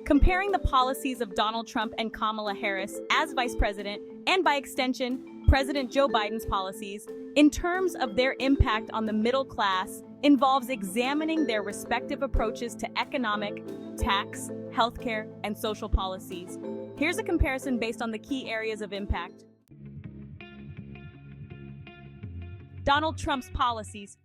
Comparing the policies of Donald Trump and Kamala Harris as vice president, and by extension, President Joe Biden's policies, in terms of their impact on the middle class, involves examining their respective approaches to economic, tax, healthcare, and social policies. Here's a comparison based on the key areas of impact. Donald Trump's policies.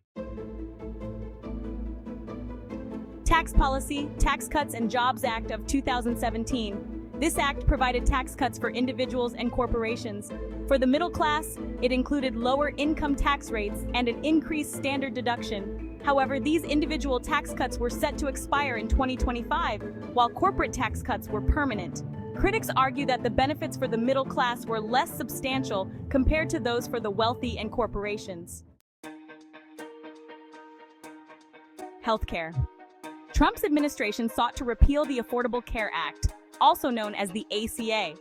Tax policy, Tax Cuts and Jobs Act of 2017. This act provided tax cuts for individuals and corporations. For the middle class, it included lower income tax rates and an increased standard deduction. However, these individual tax cuts were set to expire in 2025, while corporate tax cuts were permanent. Critics argue that the benefits for the middle class were less substantial compared to those for the wealthy and corporations. Healthcare. Trump's administration sought to repeal the Affordable Care Act, also known as the ACA.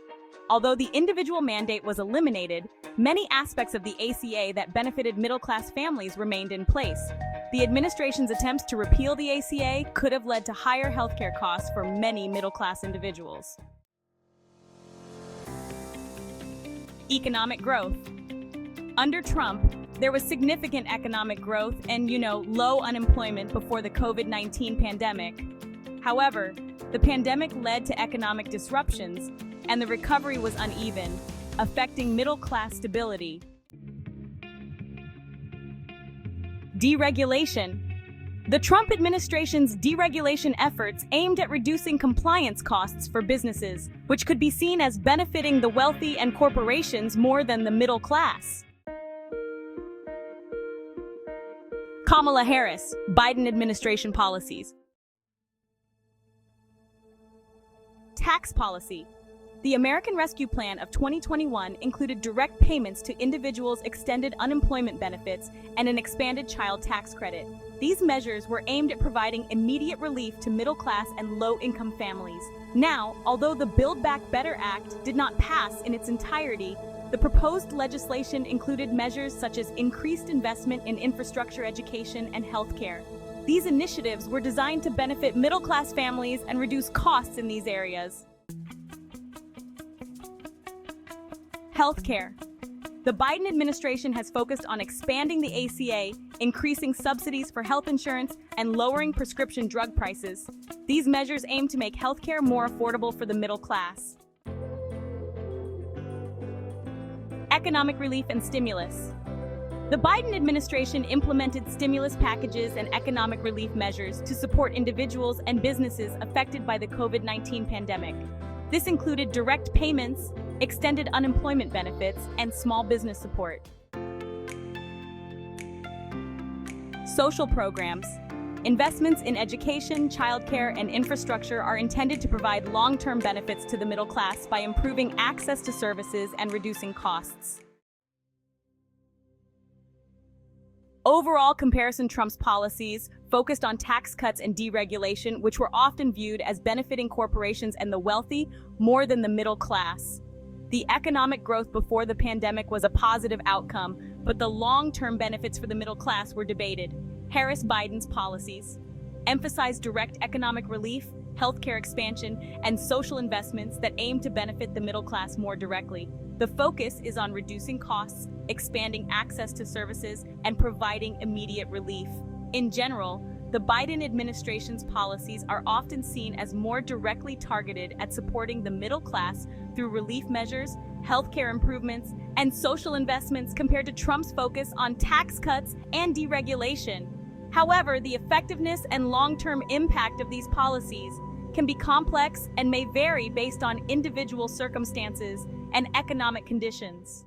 Although the individual mandate was eliminated, many aspects of the ACA that benefited middle-class families remained in place. The administration's attempts to repeal the ACA could have led to higher healthcare costs for many middle-class individuals. Economic growth. Under Trump, there was significant economic growth and, low unemployment before the COVID-19 pandemic. However, the pandemic led to economic disruptions, and the recovery was uneven, affecting middle-class stability. Deregulation. The Trump administration's deregulation efforts aimed at reducing compliance costs for businesses, which could be seen as benefiting the wealthy and corporations more than the middle class. Kamala Harris, Biden administration policies. Tax policy. The American Rescue Plan of 2021 included direct payments to individuals' extended unemployment benefits and an expanded child tax credit. These measures were aimed at providing immediate relief to middle-class and low-income families. Now, although the Build Back Better Act did not pass in its entirety, the proposed legislation included measures such as increased investment in infrastructure, education, and healthcare. These initiatives were designed to benefit middle-class families and reduce costs in these areas. Healthcare. The Biden administration has focused on expanding the ACA, increasing subsidies for health insurance, and lowering prescription drug prices. These measures aim to make healthcare more affordable for the middle class. Economic relief and stimulus. The Biden administration implemented stimulus packages and economic relief measures to support individuals and businesses affected by the COVID-19 pandemic. This included direct payments, extended unemployment benefits, and small business support. Social programs. Investments in education, childcare, and infrastructure are intended to provide long-term benefits to the middle class by improving access to services and reducing costs. Overall comparison. Trump's policies focused on tax cuts and deregulation, which were often viewed as benefiting corporations and the wealthy more than the middle class. The economic growth before the pandemic was a positive outcome, but the long-term benefits for the middle class were debated. Harris-Biden's policies emphasized direct economic relief, healthcare expansion, and social investments that aim to benefit the middle class more directly. The focus is on reducing costs, expanding access to services, and providing immediate relief. In general, the Biden administration's policies are often seen as more directly targeted at supporting the middle class through relief measures, healthcare improvements, and social investments compared to Trump's focus on tax cuts and deregulation. However, the effectiveness and long-term impact of these policies can be complex and may vary based on individual circumstances and economic conditions.